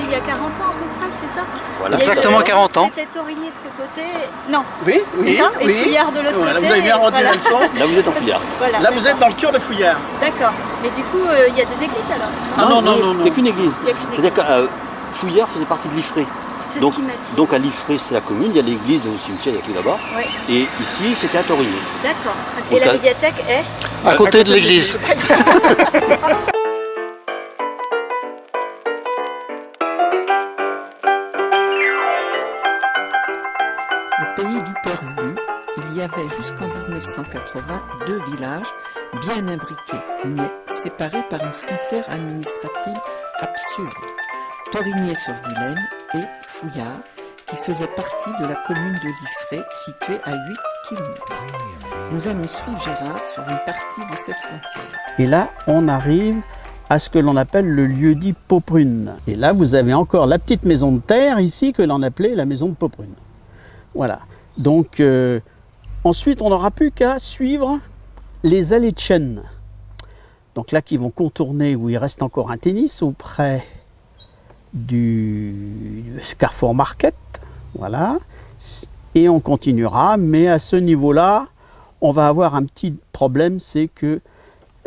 il y a 40 ans à peu près, c'est ça? Voilà, exactement 40 ans. C'était Torigné de ce côté, non. Oui, C'est ça? Et Fouillard de l'autre voilà, côté. vous avez bien rendu voilà. la leçon. Là, vous êtes en Fouillard. Voilà, Là, vous êtes dans le cœur de Fouillard. D'accord. Mais du coup, il y a deux églises alors? Il n'y a qu'une église. Il y a qu'une C'est-à-dire église. que Fouillard faisait partie de Liffré. C'est Donc, ce qu'il m'a dit. donc à Liffré, c'est la commune, il y a l'église de cimetière, il y a tout là-bas. Ouais. Et ici, c'était à Torigné. D'accord. Donc, Et la médiathèque est? À côté de l'église. Au pays du Père Ubu, il y avait jusqu'en 1980 deux villages bien imbriqués, mais séparés par une frontière administrative absurde. Torigné-sur-Vilaine et Fouillard, qui faisaient partie de la commune de Liffré, située à 8 km. Nous allons suivre Gérard sur une partie de cette frontière. Et là, on arrive à ce que l'on appelle le lieu-dit Pauprune. Et là, vous avez encore la petite maison de terre ici que l'on appelait la maison de Pauprune. Voilà. Donc, ensuite, on n'aura plus qu'à suivre les allées de chênes. Donc là, qui vont contourner où il reste encore un tennis auprès du Carrefour Market. Voilà. Et on continuera, mais à ce niveau-là, on va avoir un petit problème, c'est que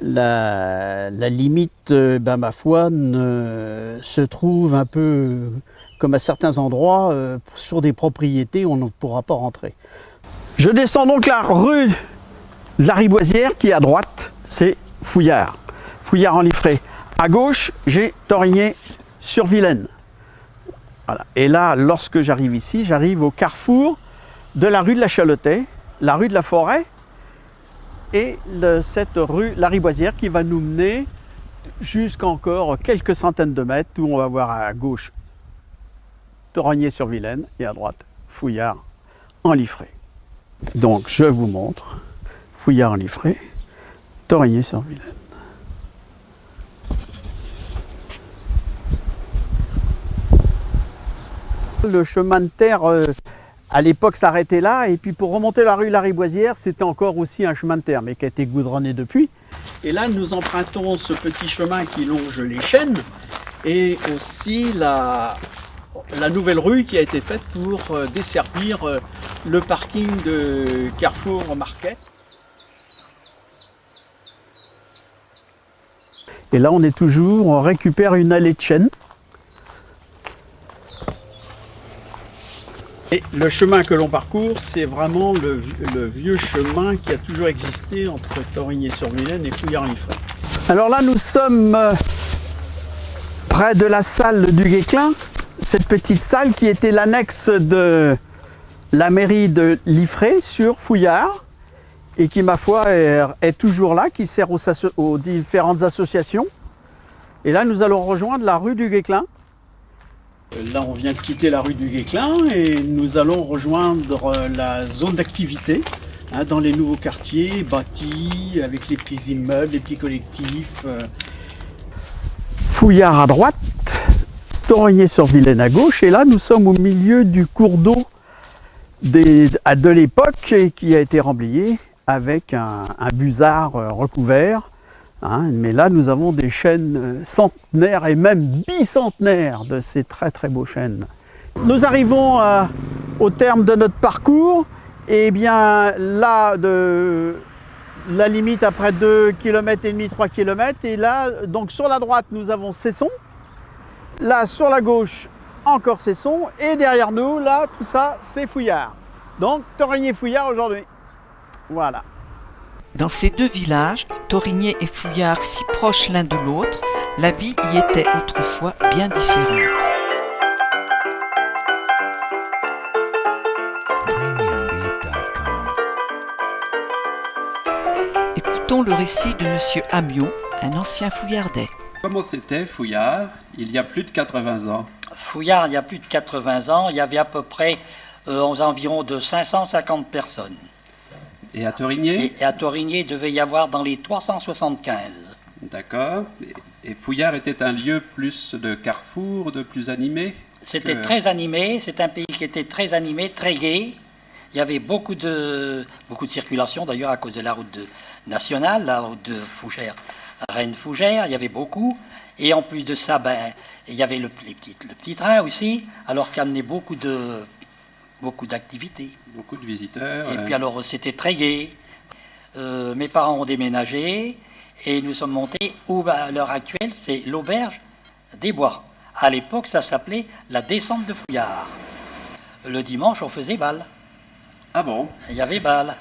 la limite, ma foi, se trouve un peu comme à certains endroits, sur des propriétés, on ne pourra pas rentrer. Je descends donc la rue de la Riboisière, qui est à droite, c'est Fouillard. Fouillard en Liffré. À gauche, j'ai Torigné-sur-Vilaine. Voilà. Et là, lorsque j'arrive ici, j'arrive au carrefour de la rue de la Chalotais, la rue de la Forêt, et cette rue, la Riboisière, qui va nous mener jusqu'à encore quelques centaines de mètres, où on va voir à gauche Torigné-sur-Vilaine et à droite Fouillard en Liffré. Donc je vous montre Fouillard en Liffré, Torigné-sur-Vilaine. Le chemin de terre à l'époque s'arrêtait là, et puis pour remonter la rue Lariboisière, c'était encore aussi un chemin de terre, mais qui a été goudronné depuis. Et là, nous empruntons ce petit chemin qui longe les chênes, et aussi la nouvelle rue qui a été faite pour desservir le parking de Carrefour Market. Et là, on récupère une allée de chênes. Et le chemin que l'on parcourt, c'est vraiment le vieux chemin qui a toujours existé entre Torigné-sur-Vilaine et Fouillard-en-Liffré. Alors là, nous sommes près de la salle du Guesclin, cette petite salle qui était l'annexe de la mairie de Liffré sur Fouillard et qui, ma foi, est toujours là, qui sert aux différentes associations. Et là, nous allons rejoindre la rue du Guesclin. Là, on vient de quitter la rue du Guesclin et nous allons rejoindre la zone d'activité dans les nouveaux quartiers bâtis avec les petits immeubles, les petits collectifs. Fouillard à droite, Torigné-sur-Vilaine à gauche, et là nous sommes au milieu du cours d'eau de l'époque qui a été remblayé avec un busard recouvert. Mais là, nous avons des chênes centenaires et même bicentenaires de ces très très beaux chênes. Nous arrivons au terme de notre parcours. Et bien là, la limite après 2,5 km, 3 km. Et là, donc sur la droite, nous avons Cesson. Là, sur la gauche, encore Cesson. Et derrière nous, là, tout ça, c'est Fouillard. Donc, Torigné-Fouillard aujourd'hui. Voilà. Dans ces deux villages, Torigné et Fouillard si proches l'un de l'autre, la vie y était autrefois bien différente. Écoutons le récit de Monsieur Amiot, un ancien fouillardais. Comment c'était Fouillard il y a plus de 80 ans? Fouillard, il y a plus de 80 ans, il y avait à peu près aux environs de 550 personnes. Et à Torigné? Et à Torigné, il devait y avoir dans les 375. D'accord. Et Fouillard était un lieu plus de carrefour, de plus animé? C'était très animé, c'est un pays qui était très animé, très gai. Il y avait beaucoup de circulation, d'ailleurs, à cause de la route nationale, la route de Rennes Fougères, il y avait beaucoup. Et en plus de ça, ben, il y avait le petit train aussi, alors qui amenait beaucoup d'activités. Beaucoup de visiteurs. Et puis alors, c'était très gai. Mes parents ont déménagé et nous sommes montés où, à l'heure actuelle, c'est l'auberge des Bois. À l'époque, ça s'appelait la descente de Fouillard. Le dimanche, on faisait bal. Ah bon? Il y avait bal.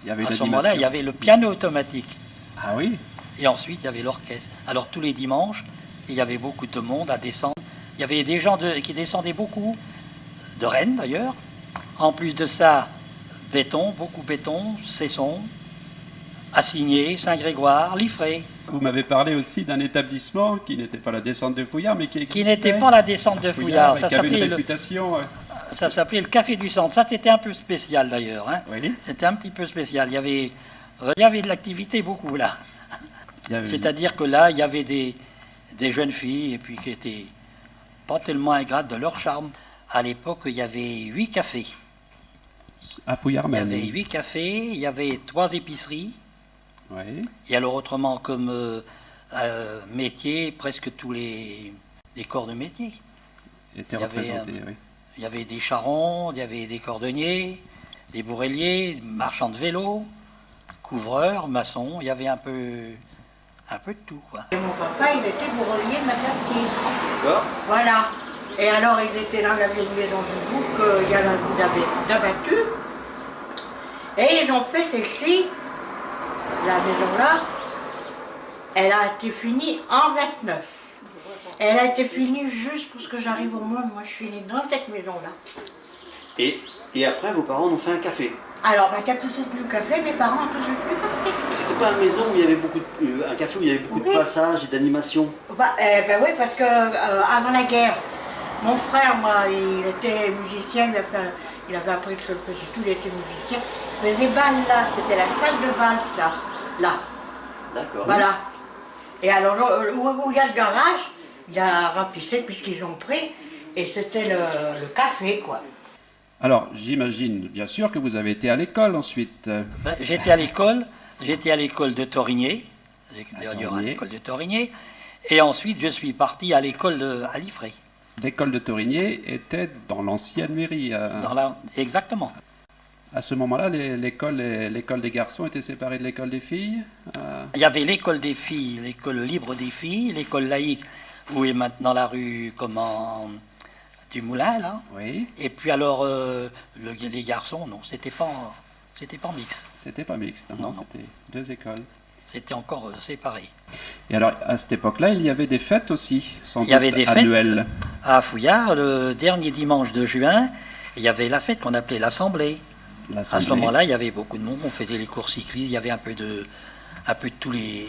Il y avait À une ce moment-là, il y animation. avait le piano automatique. Ah oui? Et ensuite, il y avait l'orchestre. Alors, tous les dimanches, il y avait beaucoup de monde à descendre. Il y avait des gens qui descendaient beaucoup, de Rennes d'ailleurs. En plus de ça, Béton, beaucoup Béton, Cesson, Assigné, Saint-Grégoire, Liffré. Vous m'avez parlé aussi d'un établissement qui n'était pas la descente de Fouillard, mais qui existait. Qui n'était pas la descente de Fouillard. et qui avait une réputation. Ça s'appelait le Café du Centre. Ça, c'était un peu spécial d'ailleurs. Hein. Oui. C'était un petit peu spécial. Il y avait de l'activité beaucoup là. C'est-à-dire que là, il y avait des jeunes filles et puis qui étaient pas tellement ingrates de leur charme. À l'époque, il y avait 8 cafés. À Fouillard Il y même. avait 8 cafés, il y avait 3 épiceries. Oui. Et alors autrement, comme métier, presque tous les corps de métier. Était Il y avait, représenté, oui. Il y avait des charrons, il y avait des cordonniers, des bourreliers, marchands de vélo, couvreurs, maçons, il y avait un peu de tout, quoi. Et mon papa, il était bourrelier de Matasquille. D'accord. Voilà. Et alors, ils étaient dans la vieille maison du bouc, il y a un bout d'abattu. Et ils ont fait celle-ci, la maison-là, elle a été finie en 29. Elle a été finie juste pour ce que j'arrive au monde. Moi, je suis née dans cette maison-là. Et après, vos parents ont fait un café. Alors, quand tout de suite du café, mes parents ont tout de suite du café. Mais c'était pas une maison où il y avait un café où il y avait beaucoup de Oui. passages et d'animations. Ben oui, parce que avant la guerre, mon frère, moi, il était musicien, il avait appris le solfège, tout, il était musicien. Il faisait bal là, c'était la salle de bal, ça, là. D'accord. Voilà. Et alors, où il y a le garage, il a remplissé puisqu'ils ont pris, et c'était le café, quoi. Alors, j'imagine, bien sûr, que vous avez été à l'école ensuite. Ben, j'étais à l'école de Torigné, à l'école de Torigné, et ensuite je suis parti à l'école à Liffré. L'école de Torigné était dans l'ancienne mairie. Exactement. À ce moment-là, l'école des garçons était séparée de l'école des filles. Il y avait l'école des filles, l'école libre des filles, l'école laïque, où est maintenant la rue du Moulin, là. Oui. Et puis alors, les garçons, non, c'était pas mixte. C'était pas mixte, hein, Non, non. C'était 2 écoles. C'était encore séparé. Et alors, à cette époque-là, il y avait des fêtes aussi, sans Il y avait doute des fêtes annuelles. à Fouillard, le dernier dimanche de juin, il y avait la fête qu'on appelait l'Assemblée. À ce moment-là, il y avait beaucoup de monde, on faisait les cours cyclistes, il y avait un peu de tous les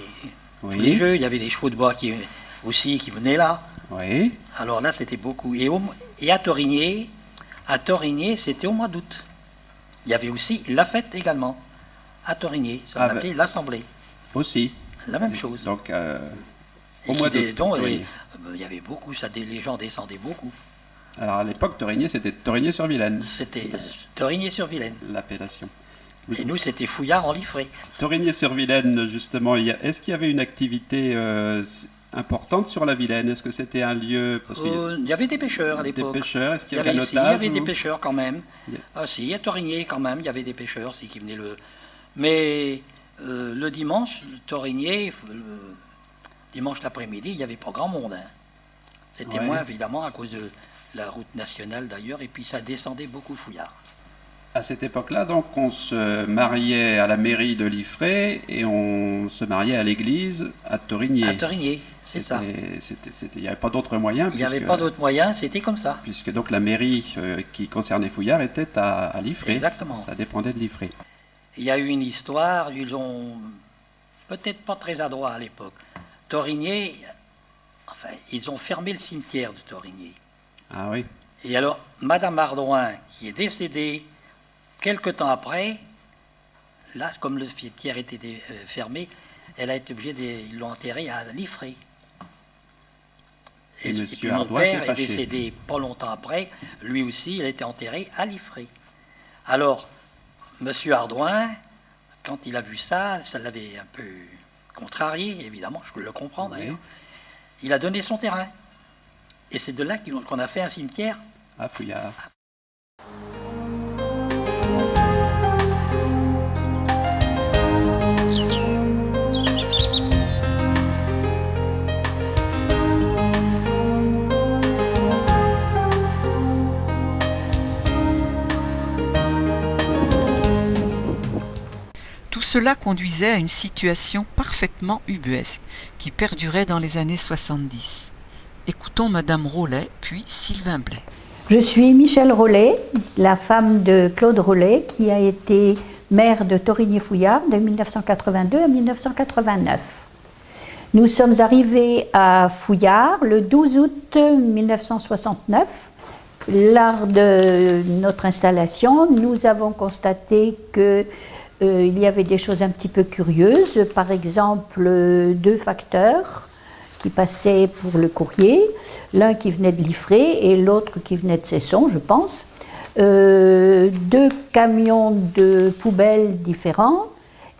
Oui. jeux, il y avait des chevaux de bois qui venaient là. Oui. Alors là, c'était beaucoup. Et à Torigné, c'était au mois d'août. Il y avait aussi la fête également. À Torigné, ça Ah, s'appelait l'Assemblée. Aussi. La même chose. Donc, Et au mois qui d'août. donc, Torigné. il y avait beaucoup, les gens descendaient beaucoup. Alors, à l'époque, Torigné, c'était Torigné-sur-Vilaine, C'était Torigné-sur-Vilaine. l'appellation. Et nous, c'était Fouillard en Liffré. Torigné-sur-Vilaine, justement, est-ce qu'il y avait une activité importante sur la Vilaine? Est-ce que c'était un lieu... Parce qu'il y a Il y avait des pêcheurs à des l'époque. pêcheurs, est-ce qu'il Il y avait un il y otage avait des ou- pêcheurs quand même. Yeah. Ah si, à Torigné quand même, il y avait des pêcheurs qui venaient Mais le dimanche, le Torigné, le dimanche l'après-midi, il n'y avait pas grand monde. Hein. C'était Ouais. moins évidemment à cause de la route nationale d'ailleurs, et puis ça descendait beaucoup Fouillard. À cette époque-là, donc, on se mariait à la mairie de Liffré et on se mariait à l'église à Torigné. À Torigné, c'est ça. Il n'y avait pas d'autres moyens. Il n'y avait pas d'autres moyens, c'était comme ça. Puisque donc la mairie qui concernait Fouillard était à Liffré. Exactement. Ça dépendait de Liffré. Il y a eu une histoire, ils ont peut-être pas très adroit à l'époque. Torigné, enfin, ils ont fermé le cimetière de Torigné. Ah oui. Et alors, Madame Ardouin, qui est décédée quelque temps après, là, comme le cimetière était fermé, elle a été obligée ils l'ont enterrée à Liffré. Et Monsieur puis mon Ardouin père s'est est fâché. décédé pas longtemps après, lui aussi, il a été enterré à Liffré. Alors, Monsieur Ardouin, quand il a vu ça, ça l'avait un peu contrarié, évidemment, je peux le comprendre d'ailleurs. Il a donné son terrain. Et c'est de là qu'on a fait un cimetière. À Fouillard. Tout cela conduisait à une situation parfaitement ubuesque qui perdurait dans les années 70. Écoutons Madame Rollet, puis Sylvain Blais. Je suis Michel Rollet, la femme de Claude Rollet, qui a été maire de Torigny-Fouillard de 1982 à 1989. Nous sommes arrivés à Fouillard le 12 août 1969. Lors de notre installation, nous avons constaté que il y avait des choses un petit peu curieuses, par exemple 2 facteurs qui passaient pour le courrier, l'un qui venait de Liffré et l'autre qui venait de Cesson, je pense, 2 camions de poubelles différents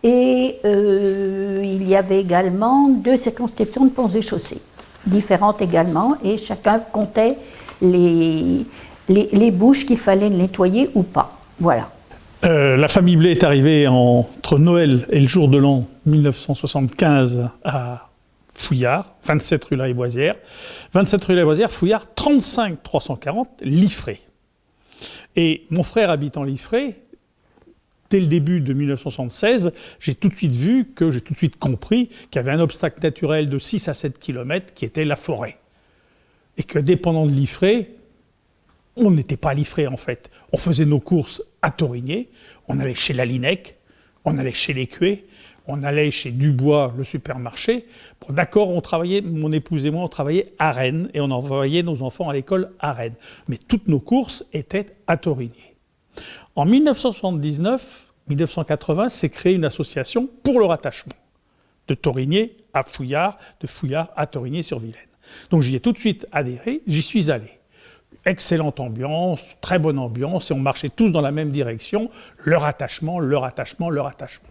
et il y avait également 2 circonscriptions de ponts et chaussées différentes également et chacun comptait les bouches qu'il fallait nettoyer ou pas. Voilà. La famille Blais est arrivée entre Noël et le jour de l'an 1975 à Fouillard, 27 rue Lariboisière. 27 rue Lariboisière, Fouillard, 35 340, Liffré. Et mon frère habitant Liffré, dès le début de 1976, j'ai tout de suite compris qu'il y avait un obstacle naturel de 6 à 7 km qui était la forêt. Et que dépendant de Liffré, on n'était pas à Liffré en fait. On faisait nos courses à Torigny, on allait chez la Linec, on allait chez l'Écué, on allait chez Dubois, le supermarché. Bon, d'accord, on travaillait, mon épouse et moi, on travaillait à Rennes et on envoyait nos enfants à l'école à Rennes. Mais toutes nos courses étaient à Torigny. En 1979-1980, s'est créée une association pour le rattachement de Torigny à Fouillard, de Fouillard à Torigny-sur-Vilaine. Donc j'y ai tout de suite adhéré, j'y suis allé. Excellente ambiance, très bonne ambiance, et on marchait tous dans la même direction, le rattachement, le rattachement, le rattachement.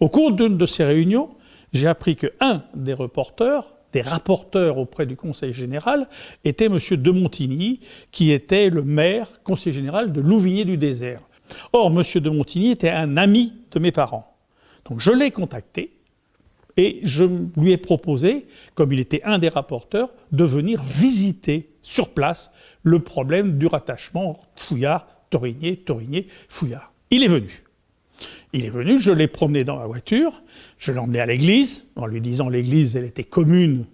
Au cours d'une de ces réunions, j'ai appris qu'un des rapporteurs auprès du Conseil général, était M. de Montigny, qui était le maire, conseiller général de Louvigné-du-Désert. Or, M. de Montigny était un ami de mes parents. Donc je l'ai contacté, et je lui ai proposé, comme il était un des rapporteurs, de venir visiter sur place le problème du rattachement Fouillard-Torigny, Torigny-Fouillard. Il est venu, je l'ai promené dans ma voiture, je l'ai emmené à l'église, en lui disant l'église, elle était commune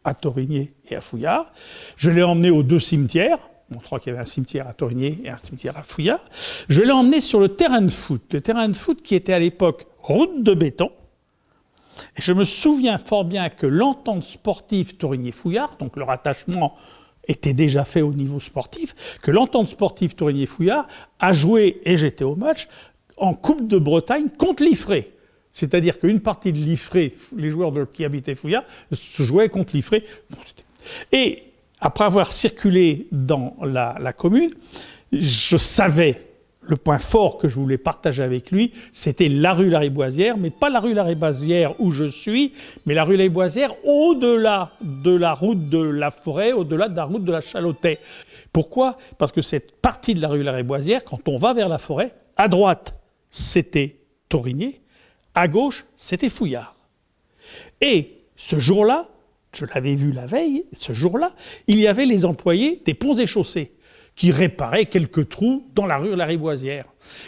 à Torigny et à Fouillard. Je l'ai emmené aux 2 cimetières, montrant qu'il y avait un cimetière à Torigny et un cimetière à Fouillard. Je l'ai emmené sur le terrain de foot qui était à l'époque route de béton. Et je me souviens fort bien que l'entente sportive Torigny-Fouillard, donc le rattachement était déjà fait au niveau sportif, que l'entente sportive Torigny-Fouillard a joué, et j'étais au match, en Coupe de Bretagne contre Liffré. C'est-à-dire qu'une partie de Liffré, les joueurs qui habitaient Fouillard, se jouaient contre Liffré. Et après avoir circulé dans la commune, je savais le point fort que je voulais partager avec lui, c'était la rue Lariboisière, mais pas la rue Lariboisière où je suis, mais la rue Lariboisière au-delà de la route de la Forêt, au-delà de la route de la Chalotais. Pourquoi ? Parce que cette partie de la rue Lariboisière, quand on va vers la Forêt, à droite, c'était Torigny, à gauche, c'était Fouillard. Et ce jour-là, je l'avais vu la veille, ce jour-là, il y avait les employés des ponts et chaussées qui réparaient quelques trous dans la rue Lariboisière.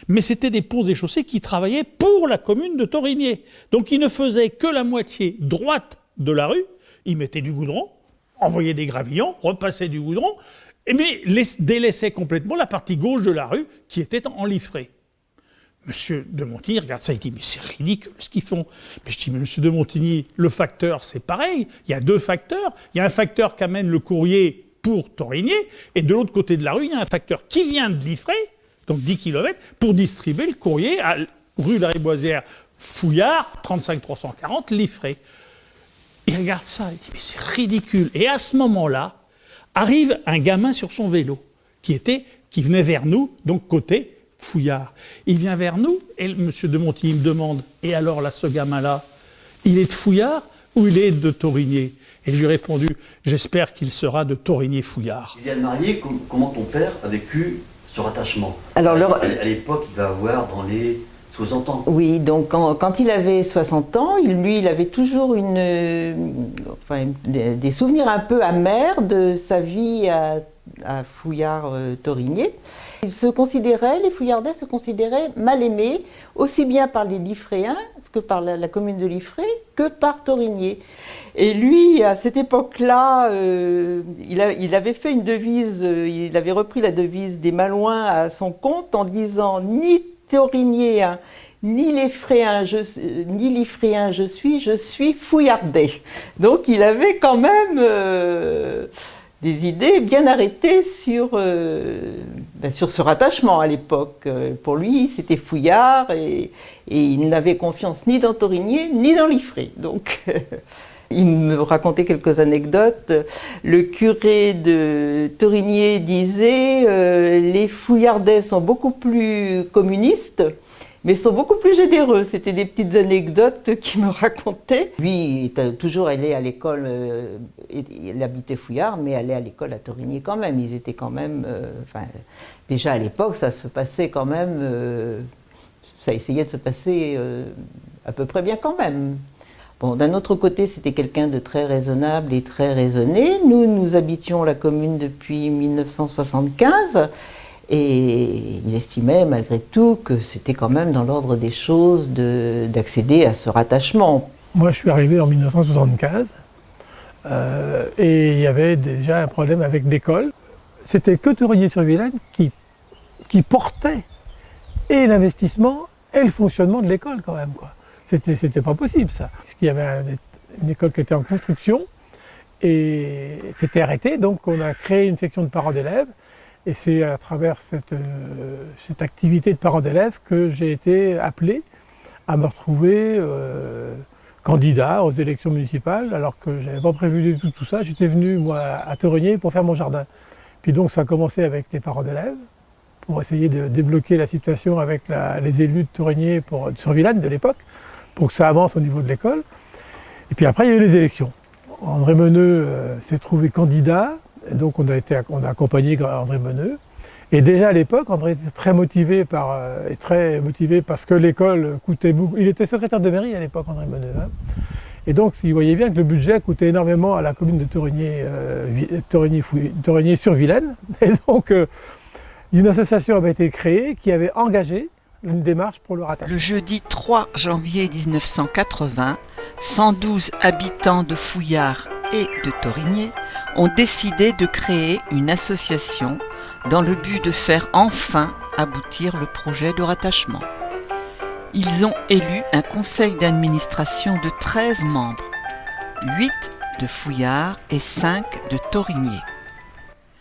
Mais c'était des ponts et chaussées qui travaillaient pour la commune de Torigny. Donc ils ne faisaient que la moitié droite de la rue, ils mettaient du goudron, envoyaient des gravillons, repassaient du goudron, mais délaissaient complètement la partie gauche de la rue qui était en Liffré. Monsieur de Montigny regarde ça, il dit « mais c'est ridicule ce qu'ils font ». Mais je dis « mais monsieur de Montigny, le facteur c'est pareil, il y a 2 facteurs, il y a un facteur qui amène le courrier pour Torigny, et de l'autre côté de la rue, il y a un facteur qui vient de Liffré, donc 10 km, pour distribuer le courrier à rue Lariboisière, Fouillard, 35 340, Liffré. Il regarde ça, il dit « mais c'est ridicule ». Et à ce moment-là, arrive un gamin sur son vélo, qui venait vers nous, donc côté Fouillard. Il vient vers nous, et M. de Montigny me demande « et alors là, ce gamin-là ?» il est de Fouillard ou il est de Thorigné? Et je lui ai répondu, j'espère qu'il sera de Thorigné-Fouillard. Viviane Marié, comment ton père a vécu ce rattachement? Alors, à l'époque, il va avoir dans les 60 ans. Oui, donc quand il avait 60 ans, il avait toujours des souvenirs un peu amers de sa vie à Fouillard-Thorigné. Les Fouillardais se considéraient mal aimés, aussi bien par les Liffréens que par la commune de Liffré, que par Thorigné. Et lui, à cette époque-là, il avait fait une devise, il avait repris la devise des Malouins à son compte en disant « Ni Thorigné, ni Liffréen, je suis Fouillardais ». Donc il avait quand même des idées bien arrêtées sur ce rattachement à l'époque. Pour lui, c'était Fouillard et il n'avait confiance ni dans Thorigné ni dans Liffré. Donc il me racontait quelques anecdotes. Le curé de Thorigné disait les Fouillardais sont beaucoup plus communistes, mais sont beaucoup plus généreux. C'était des petites anecdotes qu'il me racontait. Lui, il était toujours allé à l'école, il habitait Fouillard, mais allait à l'école à Thorigné quand même. Ils étaient quand même, déjà à l'époque, ça se passait quand même, ça essayait de se passer à peu près bien quand même. Bon, d'un autre côté, c'était quelqu'un de très raisonnable et très raisonné. Nous habitions la commune depuis 1975. Et il estimait malgré tout que c'était quand même dans l'ordre des choses d'accéder à ce rattachement. Moi je suis arrivé en 1975 et il y avait déjà un problème avec l'école. C'était que Thorigné-sur-Vilaine qui portait et l'investissement et le fonctionnement de l'école quand même, quoi. C'était pas possible ça. Parce qu'il y avait une école qui était en construction et c'était arrêté, donc on a créé une section de parents d'élèves. Et c'est à travers cette activité de parents d'élèves que j'ai été appelé à me retrouver candidat aux élections municipales, alors que je n'avais pas prévu du tout ça. J'étais venu, moi, à Thorigné pour faire mon jardin. Puis donc ça a commencé avec les parents d'élèves, pour essayer de débloquer la situation avec les élus de Thorigné sur Vilaine de l'époque, pour que ça avance au niveau de l'école. Et puis après, il y a eu les élections. André Meneux s'est trouvé candidat. Donc on a accompagné André Meneux. Et déjà à l'époque, André était très motivé parce que l'école coûtait beaucoup. Il était secrétaire de mairie à l'époque, André Meneux. Hein. Et donc il voyait bien que le budget coûtait énormément à la commune de Thorigné-sur-Vilaine. Et donc une association avait été créée qui avait engagé une démarche pour le rattachement. Le jeudi 3 janvier 1980, 112 habitants de Fouillard et de Thorigné ont décidé de créer une association dans le but de faire enfin aboutir le projet de rattachement. Ils ont élu un conseil d'administration de 13 membres, 8 de Fouillard et 5 de Thorigné.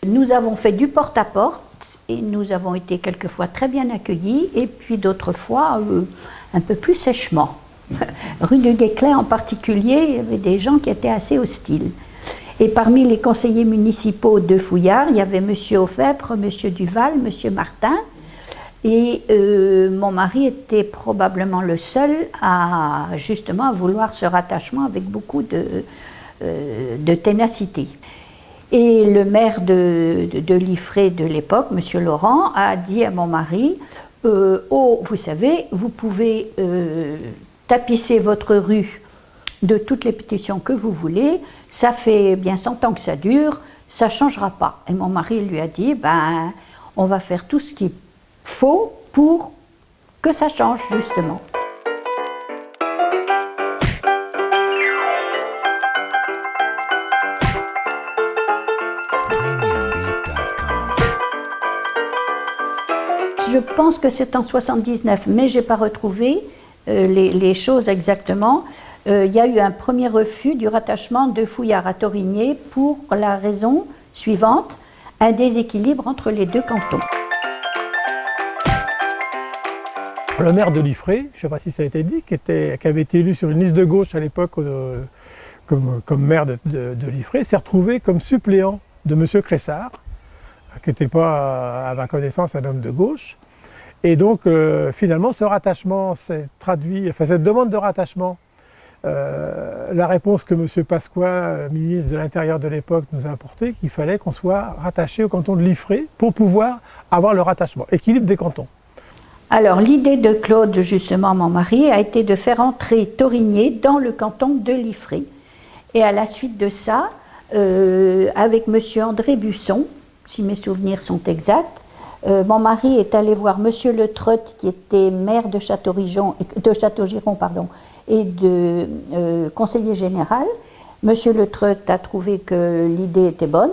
Nous avons fait du porte-à-porte et nous avons été quelquefois très bien accueillis et puis d'autres fois un peu plus sèchement. Rue de Guesclin en particulier, il y avait des gens qui étaient assez hostiles. Et parmi les conseillers municipaux de Fouillard, il y avait M. Aufèbre, M. Duval, M. Martin. Et mon mari était probablement le seul à vouloir ce rattachement avec beaucoup de ténacité. Et le maire de Liffré de l'époque, M. Laurent, a dit à mon mari « Oh, vous savez, vous pouvez tapisser votre rue de toutes les pétitions que vous voulez, ça fait bien 100 ans que ça dure, ça ne changera pas. » Et mon mari lui a dit ben, « On va faire tout ce qu'il faut pour que ça change, justement. » Je pense que c'est en 79, mais je n'ai pas retrouvé les choses exactement. Il y a eu un premier refus du rattachement de Fouillard à Thorigné pour la raison suivante, un déséquilibre entre les deux cantons. Le maire de Liffré, je ne sais pas si ça a été dit, qui avait été élu sur une liste de gauche à l'époque comme maire de Liffré, s'est retrouvé comme suppléant de M. Cressard, qui n'était pas, à ma connaissance, un homme de gauche. Et donc, finalement, ce rattachement s'est traduit, enfin, cette demande de rattachement la réponse que M. Pasqua, ministre de l'Intérieur de l'époque, nous a apportée, qu'il fallait qu'on soit rattaché au canton de Liffré pour pouvoir avoir le rattachement. Équilibre des cantons. Alors, l'idée de Claude, justement, mon mari, a été de faire entrer Thorigné dans le canton de Liffré. Et à la suite de ça, avec M. André Busson, si mes souvenirs sont exacts, mon mari est allé voir M. Le Treut, qui était maire de Châteaugiron et de conseiller général. M. Le Treut a trouvé que l'idée était bonne.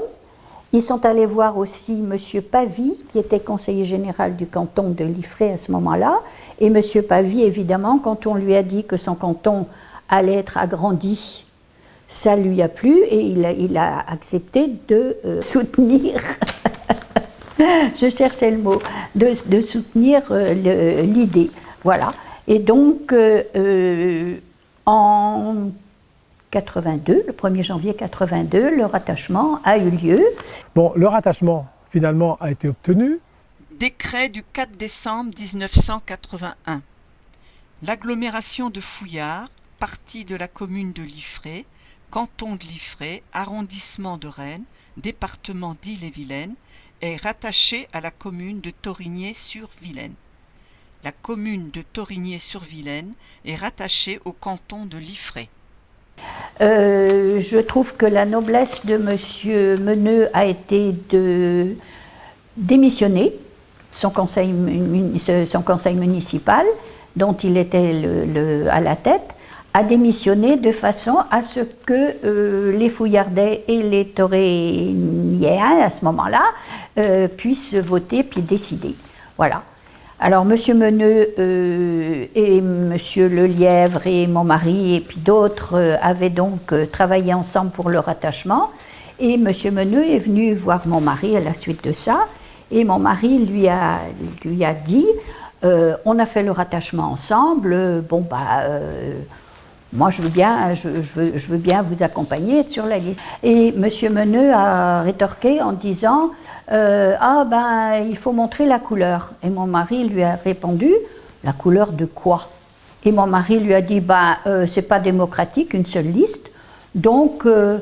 Ils sont allés voir aussi M. Pavie, qui était conseiller général du canton de Liffré à ce moment-là. Et M. Pavie, évidemment, quand on lui a dit que son canton allait être agrandi, ça lui a plu et il a accepté de soutenir, je cherchais le mot, de soutenir l'idée. Voilà. Et donc, en 82, le 1er janvier 82, le rattachement a eu lieu. Bon, le rattachement, finalement, a été obtenu. Décret du 4 décembre 1981. L'agglomération de Fouillard, partie de la commune de Liffré, canton de Liffré, arrondissement de Rennes, département d'Ille-et-Vilaine, est rattachée à la commune de Thorigné-sur-Vilaine. La commune de Thorigné-sur-Vilaine est rattachée au canton de Liffré. Je trouve que la noblesse de M. Meneux a été de démissionner son conseil municipal, dont il était à la tête, a démissionné de façon à ce que les Fouillardais et les Thorignéens, à ce moment-là, puissent voter puis décider. Voilà. Alors, M. Meneux et M. Lelièvre et mon mari et puis d'autres avaient donc travaillé ensemble pour le rattachement. Et M. Meneux est venu voir mon mari à la suite de ça. Et mon mari lui a dit, on a fait le rattachement ensemble, moi je veux bien vous accompagner, être sur la liste. Et M. Meneux a rétorqué en disant, il faut montrer la couleur. Et mon mari lui a répondu, la couleur de quoi? Et mon mari lui a dit, c'est pas démocratique, une seule liste, donc je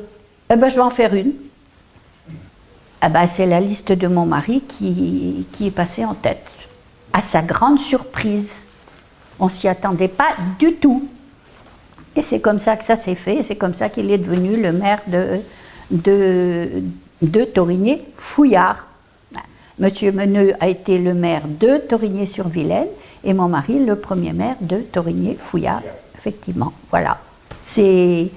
vais en faire une. C'est la liste de mon mari qui est passée en tête. À sa grande surprise, on s'y attendait pas du tout. Et c'est comme ça que ça s'est fait, c'est comme ça qu'il est devenu le maire de Thorigné-Fouillard. Monsieur Meneux a été le maire de Thorigné-sur-Vilaine et mon mari le premier maire de Thorigné-Fouillard, effectivement. Voilà, c'est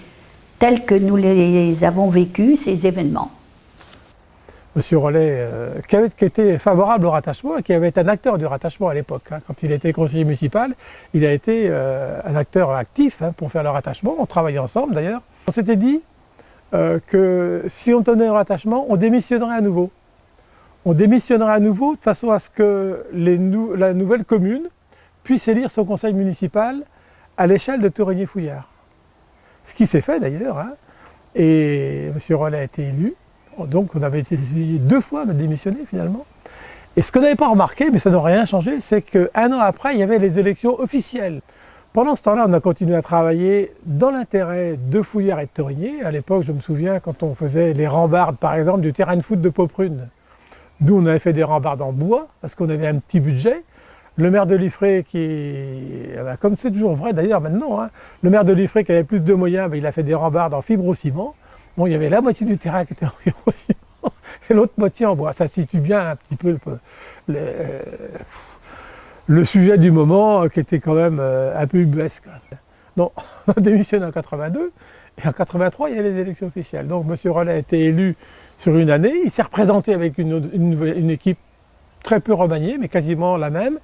tel que nous les avons vécus, ces événements. Monsieur Rollet, qui était favorable au rattachement et qui avait été un acteur du rattachement à l'époque. Quand il était conseiller municipal, il a été un acteur actif pour faire le rattachement. On travaillait ensemble d'ailleurs. On s'était dit que si on tenait le rattachement, on démissionnerait à nouveau. On démissionnerait à nouveau de façon à ce que la nouvelle commune puisse élire son conseil municipal à l'échelle de Thorigné-Fouillard. Ce qui s'est fait d'ailleurs. Et M. Rollet a été élu. Donc on avait été deux fois à démissionner finalement. Et ce qu'on n'avait pas remarqué, mais ça n'a rien changé, c'est qu'un an après, il y avait les élections officielles. Pendant ce temps-là, on a continué à travailler dans l'intérêt de Fouillard et de Thorigné. À l'époque, je me souviens, quand on faisait les rambardes, par exemple, du terrain de foot de Pauprune. Nous, on avait fait des rambardes en bois, parce qu'on avait un petit budget. Le maire de Liffré, comme c'est toujours vrai d'ailleurs maintenant, le maire de Liffré qui avait plus de moyens, il a fait des rambardes en fibre au ciment. Bon, il y avait la moitié du terrain qui était en fibre au ciment et l'autre moitié en bois. Ça situe bien un petit peu le sujet du moment qui était quand même un peu ubuesque. Donc, on a démissionné en 82 et en 83, il y a les élections officielles. Donc, M. Rollet a été élu sur une année. Il s'est représenté avec une équipe très peu remaniée, mais quasiment la même.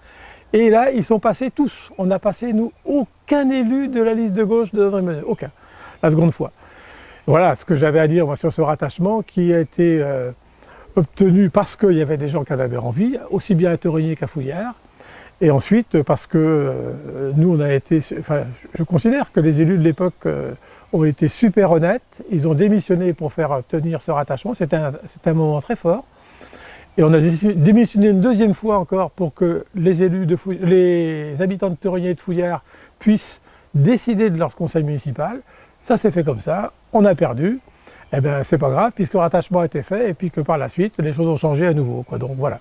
Et là, ils sont passés tous. On n'a passé, nous, aucun élu de la liste de gauche de André Meneux. Aucun. La seconde fois. Voilà ce que j'avais à dire moi, sur ce rattachement qui a été obtenu parce qu'il y avait des gens qui en avaient envie, aussi bien à Thorigné qu'à Fouillard. Et ensuite parce que nous, on a été... Enfin, je considère que les élus de l'époque ont été super honnêtes. Ils ont démissionné pour faire tenir ce rattachement. C'était un moment très fort. Et on a démissionné une deuxième fois encore pour que les habitants de Thorigné et de Fouillard puissent décidé de leur conseil municipal, ça s'est fait comme ça, on a perdu, eh bien c'est pas grave puisque le rattachement a été fait et puis que par la suite les choses ont changé à nouveau, quoi. Donc voilà.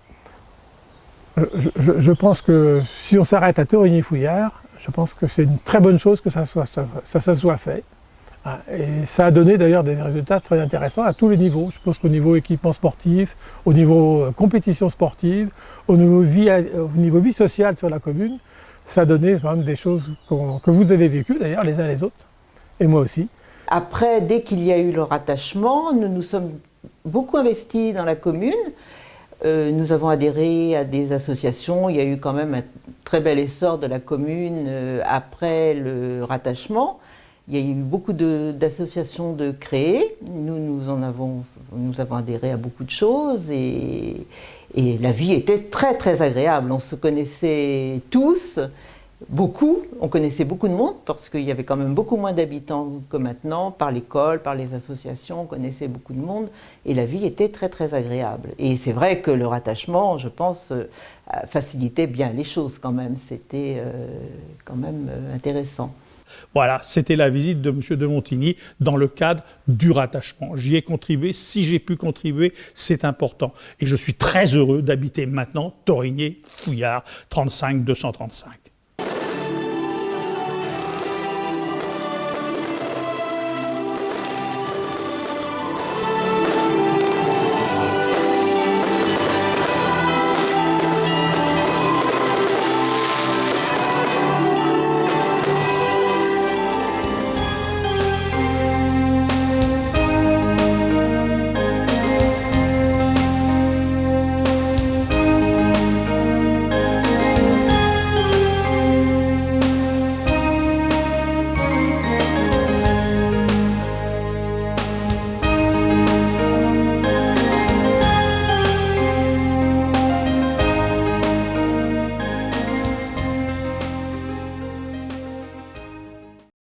Je pense que si on s'arrête à Torigny-Fouillard, je pense que c'est une très bonne chose que ça soit fait. Et ça a donné d'ailleurs des résultats très intéressants à tous les niveaux. Je pense qu'au niveau équipement sportif, au niveau compétition sportive, au niveau vie sociale sur la commune, ça a donné quand même des choses que vous avez vécues d'ailleurs les uns les autres, et moi aussi. Après, dès qu'il y a eu le rattachement, nous nous sommes beaucoup investis dans la commune. Nous avons adhéré à des associations. Il y a eu quand même un très bel essor de la commune après le rattachement. Il y a eu beaucoup d'associations de créées. Nous avons adhéré à beaucoup de choses et la vie était très très agréable. On se connaissait tous, beaucoup. On connaissait beaucoup de monde parce qu'il y avait quand même beaucoup moins d'habitants que maintenant. Par l'école, par les associations, on connaissait beaucoup de monde et la vie était très très agréable. Et c'est vrai que le rattachement, je pense, facilitait bien les choses quand même. C'était quand même intéressant. Voilà, c'était la visite de M. de Montigny dans le cadre du rattachement. J'y ai contribué, si j'ai pu contribuer, c'est important. Et je suis très heureux d'habiter maintenant Torigny-Fouillard 35 235.